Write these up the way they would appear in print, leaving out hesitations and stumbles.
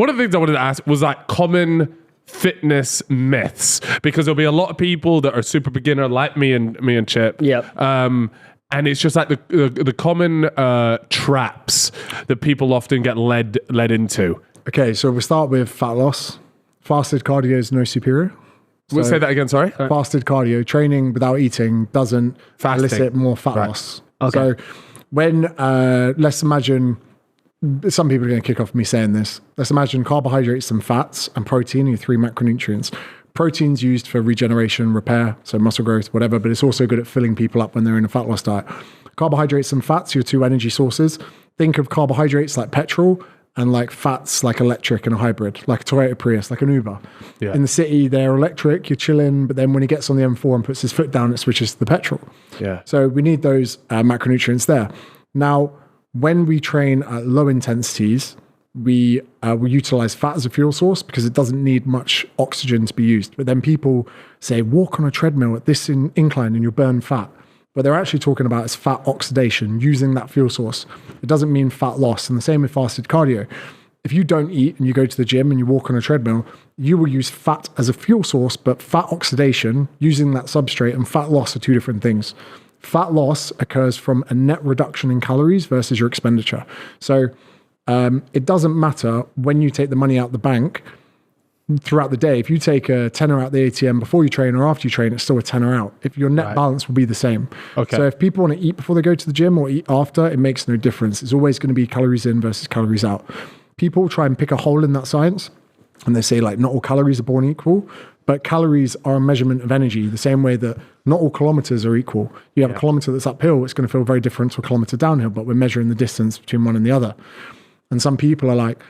one of the things I wanted to ask was like common fitness myths, because there'll be a lot of people that are super beginner like me and Chip. Yep. And it's just like the common traps that people often get led into. Okay, so we'll start with fat loss. Fasted cardio is no superior. We'll say that again, sorry. Fasted cardio, training without eating, doesn't elicit more fat loss. Okay. So when, let's imagine, some people are going to kick off me saying this. Let's imagine carbohydrates and fats and protein are your 3 macronutrients. Protein's used for regeneration, repair, so muscle growth, whatever, but it's also good at filling people up when they're in a fat loss diet. Carbohydrates and fats, your 2 energy sources. Think of carbohydrates like petrol and like fats like electric and a hybrid, like a Toyota Prius, like an Uber. Yeah. In the city, they're electric, you're chilling, but then when he gets on the M4 and puts his foot down, it switches to the petrol. Yeah. So we need those macronutrients there. Now, when we train at low intensities, we utilize fat as a fuel source because it doesn't need much oxygen to be used. But then people say, walk on a treadmill at this incline and you'll burn fat. What they're actually talking about is fat oxidation using that fuel source. It doesn't mean fat loss. And the same with fasted cardio. If you don't eat and you go to the gym and you walk on a treadmill, you will use fat as a fuel source, but fat oxidation using that substrate and fat loss are 2 different things. Fat loss occurs from a net reduction in calories versus your expenditure. So it doesn't matter when you take the money out the bank throughout the day. If you take a tenner out the ATM before you train or after you train, it's still a tenner out. If your net balance will be the same. Okay. So if people want to eat before they go to the gym or eat after, it makes no difference. It's always going to be calories in versus calories out. People try and pick a hole in that science and they say like not all calories are born equal, but calories are a measurement of energy the same way that not all kilometers are equal. You have a kilometer that's uphill, it's going to feel very different to a kilometer downhill, but we're measuring the distance between one and the other. And some people are like,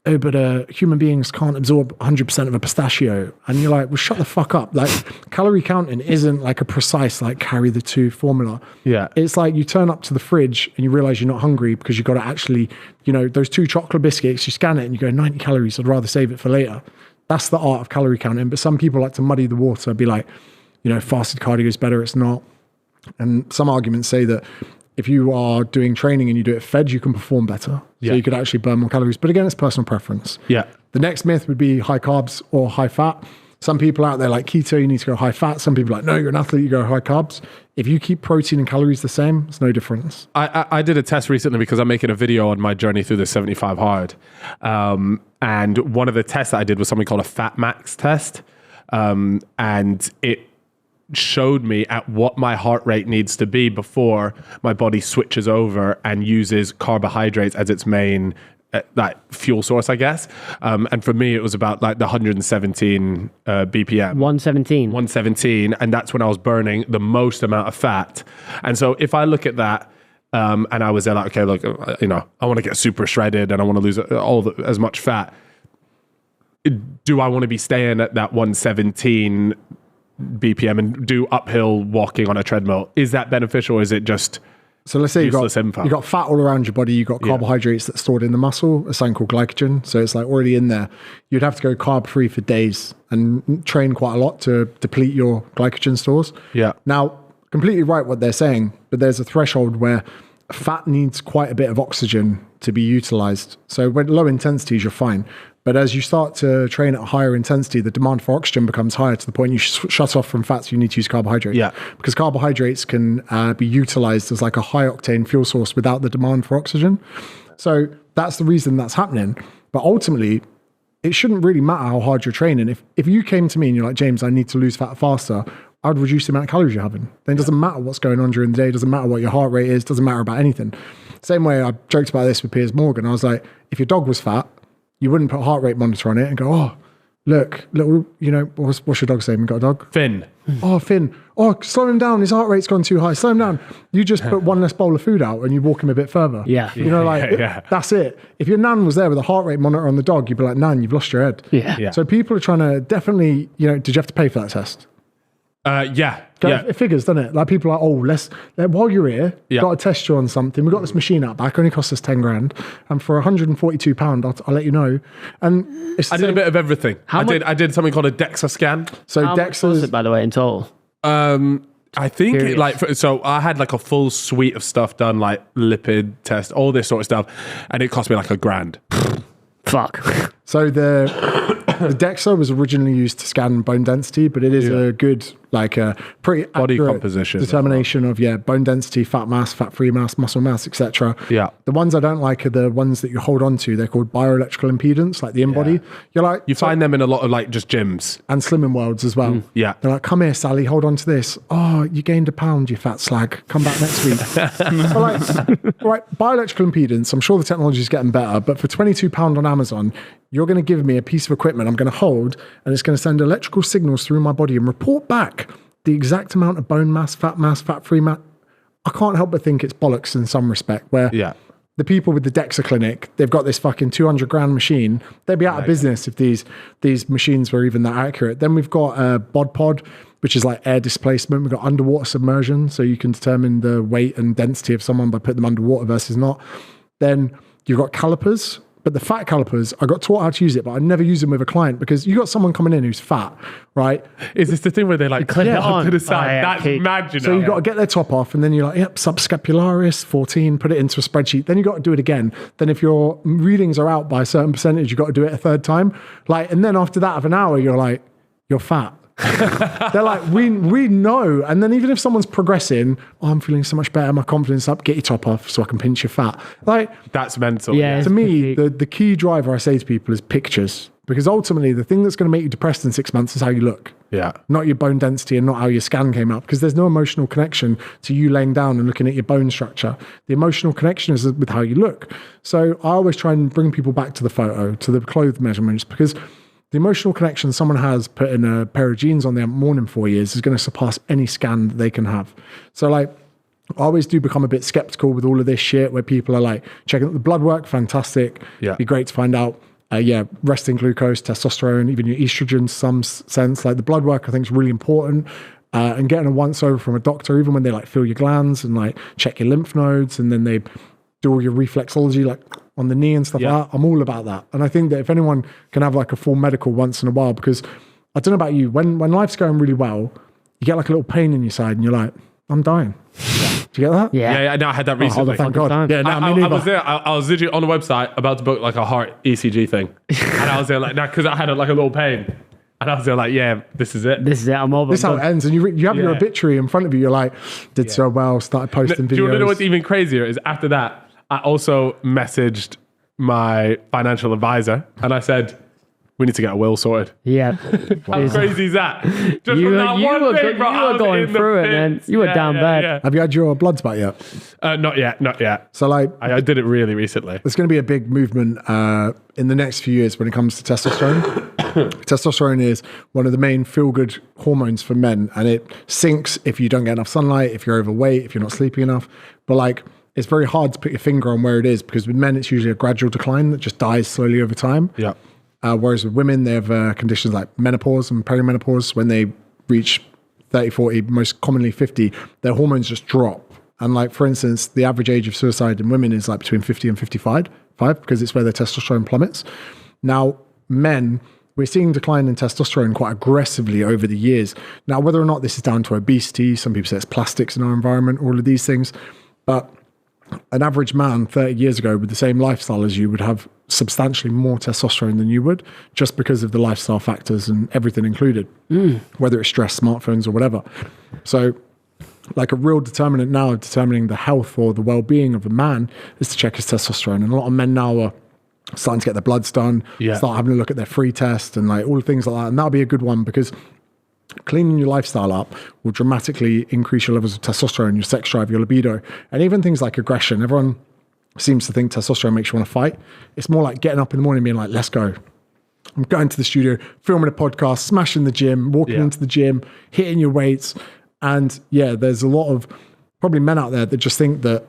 oh, but human beings can't absorb 100% of a pistachio. And you're like, well, shut the fuck up. Like, calorie counting isn't like a precise, like, carry the 2 formula. Yeah. It's like you turn up to the fridge and you realize you're not hungry because you've got to actually, you know, those 2 chocolate biscuits, you scan it and you go, 90 calories, I'd rather save it for later. That's the art of calorie counting. But some people like to muddy the water, be like, you know, fasted cardio is better, it's not. And some arguments say that if you are doing training and you do it fed, you can perform better. Yeah. So you could actually burn more calories. But again, it's personal preference. Yeah. The next myth would be high carbs or high fat. Some people out there like keto, you need to go high fat. Some people are like, no, you're an athlete, you go high carbs. If you keep protein and calories the same, it's no difference. I did a test recently because I'm making a video on my journey through the 75 hard. And one of the tests that I did was something called a Fat Max test. And it showed me at what my heart rate needs to be before my body switches over and uses carbohydrates as its main like fuel source, I guess. And for me, it was about like the 117 BPM. 117. And that's when I was burning the most amount of fat. And so if I look at that, and I was there like, okay, look, you know, I want to get super shredded and I want to lose as much fat. Do I want to be staying at that 117 BPM and do uphill walking on a treadmill? Is that beneficial or is it just so let's say you've info? got fat all around your body, you've got carbohydrates that's stored in the muscle, a something called glycogen. So it's like already in there. You'd have to go carb free for days and train quite a lot to deplete your glycogen stores. Yeah. Now, completely right what they're saying, but there's a threshold where fat needs quite a bit of oxygen to be utilized. So when low intensities, you're fine. But as you start to train at a higher intensity, the demand for oxygen becomes higher to the point you shut off from fats, you need to use carbohydrates. Yeah. Because carbohydrates can be utilized as like a high octane fuel source without the demand for oxygen. So that's the reason that's happening. But ultimately, it shouldn't really matter how hard you're training. If you came to me and you're like, James, I need to lose fat faster, I'd reduce the amount of calories you're having. Then it doesn't matter what's going on during the day. It doesn't matter what your heart rate is. It doesn't matter about anything. Same way I joked about this with Piers Morgan. I was like, if your dog was fat, you wouldn't put a heart rate monitor on it and go, oh, look, little, you know, what's your dog's name? You got a dog? Finn. Oh, Finn. Oh, slow him down. His heart rate's gone too high. Slow him down. You just put one less bowl of food out and you walk him a bit further. Yeah. You know, like, that's it. If your nan was there with a heart rate monitor on the dog, you'd be like, Nan, you've lost your head. Yeah. So people are trying to definitely, you know, did you have to pay for that test? It figures, doesn't it? Like people are, while you're here, got to test you on something. We've got this machine out back, only cost us 10 grand. And for £142, I'll let you know. And I did a bit of everything. I did something called a DEXA scan. So How much was it, by the way, in total? I think so I had like a full suite of stuff done, like lipid test, all this sort of stuff. And it cost me like £1,000 Fuck. So the DEXA was originally used to scan bone density, but it is a good, like a pretty Body accurate composition determination of bone density, fat mass, fat-free mass, muscle mass, etc. Yeah. The ones I don't like are the ones that you hold on to. They're called bioelectrical impedance, like the in-body. You're like, You find them in a lot of like just gyms. and Slimming Worlds as well. Yeah. They're like, come here, Sally, hold on to this. Oh, you gained a pound, you fat slag. Come back next week. So like, right, bioelectrical impedance, I'm sure the technology is getting better, but for £22 on Amazon, you're going to give me a piece of equipment I'm going to hold, and it's going to send electrical signals through my body and report back the exact amount of bone mass, fat-free mass. I can't help but think it's bollocks in some respect, where the people with the DEXA clinic, they've got this fucking 200 grand machine. They'd be out of business if these machines were even that accurate. Then we've got BodPod, which is like air displacement. We've got underwater submersion, so you can determine the weight and density of someone by putting them underwater versus not. Then you've got calipers, but the fat calipers, I got taught how to use it, but I never use them with a client because you got someone coming in who's fat, right? Is this the thing where they like clip it on to the side? Oh, yeah, That's okay. mad, you know. So you've got to get their top off, and then you're like, yep, subscapularis, 14, put it into a spreadsheet. Then you've got to do it again. Then if your readings are out by a certain percentage, you've got to do it a third time. Like, and then after that of an hour, you're like, you're fat. They're like, we know. And then even if someone's progressing, I'm feeling so much better, my confidence up, get your top off so I can pinch your fat. Like, That's mental. Yeah. to me, the key driver I say to people is pictures. Because ultimately, the thing that's going to make you depressed in 6 months is how you look. Yeah. Not your bone density and not how your scan came out, because there's no emotional connection to you laying down and looking at your bone structure. The emotional connection is with how you look. So I always try and bring people back to the photo, to the clothes measurements, because the emotional connection someone has putting a pair of jeans on their morning 4 years is going to surpass any scan that they can have. So like, I always do become a bit skeptical with all of this shit where people are like checking the blood work, fantastic. Yeah. Be great to find out. Resting glucose, testosterone, even your estrogen in some sense. Like the blood work, I think is really important. And getting a once over from a doctor, even when they like feel your glands and like check your lymph nodes, and then they do all your reflexology like on the knee and stuff like that. I'm all about that. And I think that if anyone can have like a full medical once in a while, because I don't know about you, when life's going really well, you get like a little pain in your side and you're like, I'm dying. Do you get that? Yeah. No, I had that recently. Thank God. Yeah, no, I me neither. was there. I was literally on the website about to book like a heart ECG thing, and I was there like, because I had like a little pain, and I was there like, yeah, this is it. This is it. I'm over. This is how it ends. And you have your obituary in front of you. You're like, did so well, started posting Do you know videos. what's even crazier is after that, I also messaged my financial advisor, and I said, we need to get a will sorted. Yeah. How crazy is that? Just You from that were one day, bro, you I were was going in the through it, man. pits. You were down bad. Have you had your bloods back yet? Not yet. So like, I did it really recently. there's going to be a big movement in the next few years when it comes to testosterone. Testosterone is one of the main feel-good hormones for men, and it sinks if you don't get enough sunlight, if you're overweight, if you're not sleeping enough. But like, it's very hard to put your finger on where it is, because with men, it's usually a gradual decline that just dies slowly over time. Yeah. Whereas with women, they have conditions like menopause and perimenopause. When they reach 30, 40, most commonly 50, their hormones just drop. And like, for instance, the average age of suicide in women is like between 50 and 55, because it's where their testosterone plummets. Now, men, we're seeing decline in testosterone quite aggressively over the years. Now, whether or not this is down to obesity, some people say it's plastics in our environment, all of these things, but an average man 30 years ago with the same lifestyle as you would have substantially more testosterone than you would, just because of the lifestyle factors and everything included, whether it's stress, smartphones, or whatever. So like a real determinant now of determining the health or the well-being of a man is to check his testosterone. And a lot of men now are starting to get their bloods done, start having a look at their free test and like all things like that. And that'll be a good one, because cleaning your lifestyle up will dramatically increase your levels of testosterone, your sex drive, your libido, and even things like aggression. Everyone seems to think testosterone makes you want to fight. It's more like getting up in the morning and being like, let's go. I'm going to the studio, filming a podcast, smashing the gym, walking into the gym, hitting your weights. And yeah, there's a lot of probably men out there that just think that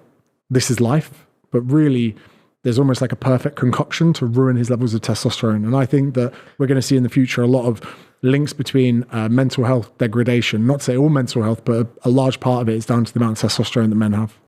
this is life, but really there's almost like a perfect concoction to ruin his levels of testosterone. And I think that we're going to see in the future a lot of links between mental health degradation, not to say all mental health, but a large part of it is down to the amount of testosterone that men have.